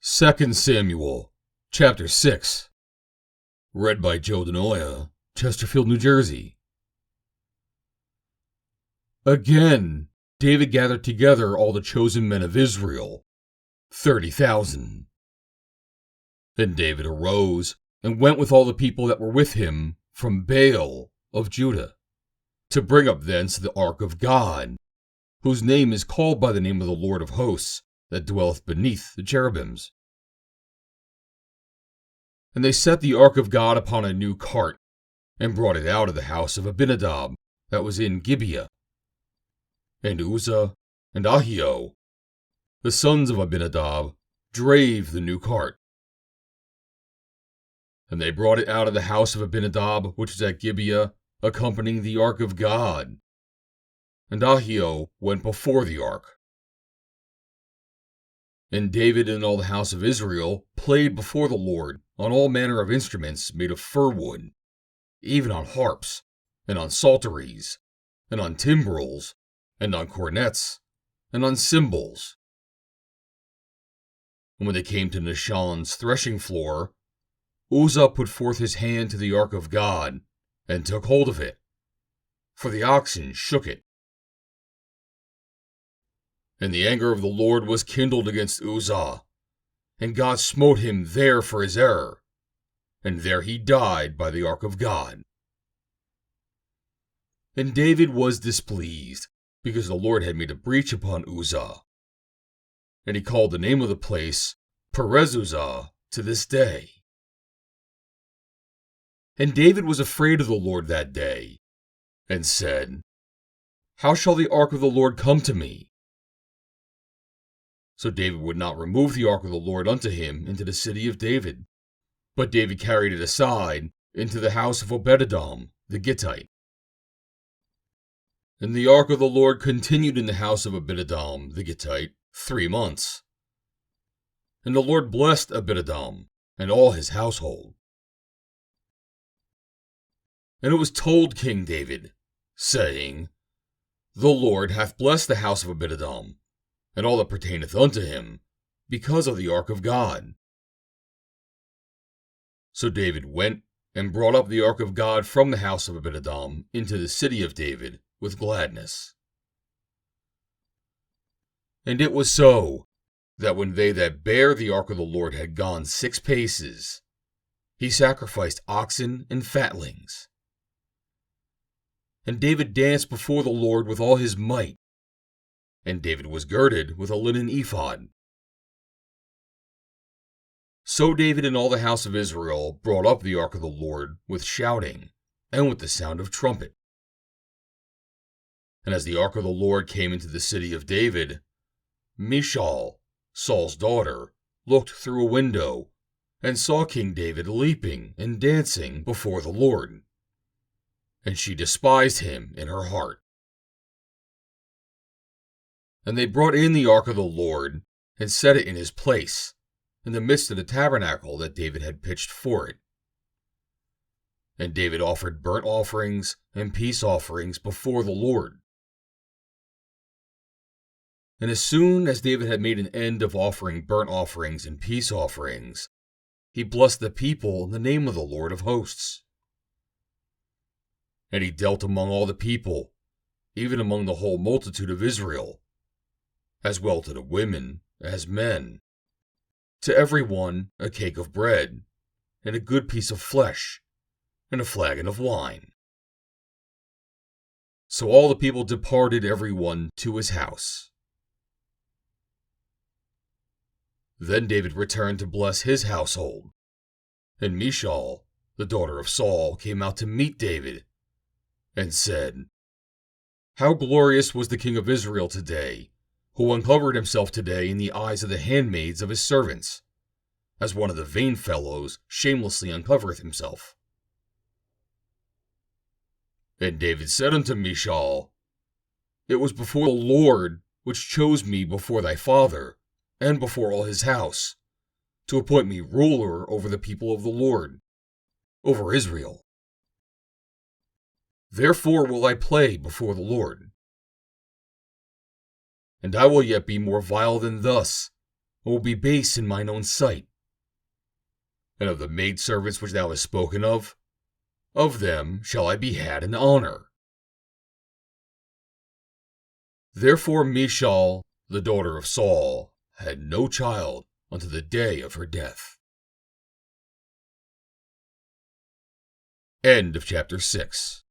2 Samuel, chapter 6. Read by Joe DeNoia, Chesterfield, New Jersey. Again, David gathered together all the chosen men of Israel, 30,000. Then David arose and went with all the people that were with him from Baale of Judah, to bring up thence the ark of God, whose name is called by the name of the Lord of hosts, that dwelleth beneath the cherubims. And they set the ark of God upon a new cart, and brought it out of the house of Abinadab, that was in Gibeah. And Uzzah and Ahio, the sons of Abinadab, drave the new cart. And they brought it out of the house of Abinadab, which was at Gibeah, accompanying the ark of God. And Ahio went before the ark. And David and all the house of Israel played before the Lord on all manner of instruments made of fir wood, even on harps, and on psalteries, and on timbrels, and on cornets, and on cymbals. And when they came to Nashon's threshing floor, Uzzah put forth his hand to the ark of God, and took hold of it, for the oxen shook it. And the anger of the Lord was kindled against Uzzah, and God smote him there for his error, and there he died by the ark of God. And David was displeased, because the Lord had made a breach upon Uzzah. And he called the name of the place Perez-Uzzah to this day. And David was afraid of the Lord that day, and said, How shall the ark of the Lord come to me? So David would not remove the ark of the Lord unto him into the city of David, but David carried it aside into the house of Obed-Edom the Gittite. And the ark of the Lord continued in the house of Abinadab the Gittite 3 months. And the Lord blessed Abinadab and all his household. And it was told King David, saying, The Lord hath blessed the house of Abinadab, and all that pertaineth unto him, because of the ark of God. So David went and brought up the ark of God from the house of Abinadab into the city of David with gladness. And it was so, that when they that bare the ark of the Lord had gone 6 paces, he sacrificed oxen and fatlings. And David danced before the Lord with all his might, and David was girded with a linen ephod. So David and all the house of Israel brought up the ark of the Lord with shouting, and with the sound of trumpet. And as the ark of the Lord came into the city of David, Michal, Saul's daughter, looked through a window, and saw King David leaping and dancing before the Lord. And she despised him in her heart. And they brought in the ark of the Lord, and set it in his place, in the midst of the tabernacle that David had pitched for it. And David offered burnt offerings and peace offerings before the Lord. And as soon as David had made an end of offering burnt offerings and peace offerings, he blessed the people in the name of the Lord of hosts. And he dealt among all the people, even among the whole multitude of Israel, as well to the women as men, to every one a cake of bread, and a good piece of flesh, and a flagon of wine. So all the people departed every one to his house. Then David returned to bless his household, and Michal, the daughter of Saul, came out to meet David, and said, How glorious was the king of Israel today, who uncovered himself today in the eyes of the handmaids of his servants, as one of the vain fellows shamelessly uncovereth himself. And David said unto Michal, It was before the Lord which chose me before thy father, and before all his house, to appoint me ruler over the people of the Lord, over Israel. Therefore will I play before the Lord. And I will yet be more vile than thus, I will be base in mine own sight. And of the maidservants which thou hast spoken of them shall I be had in honor. Therefore Michal, the daughter of Saul, had no child unto the day of her death. End of chapter 6.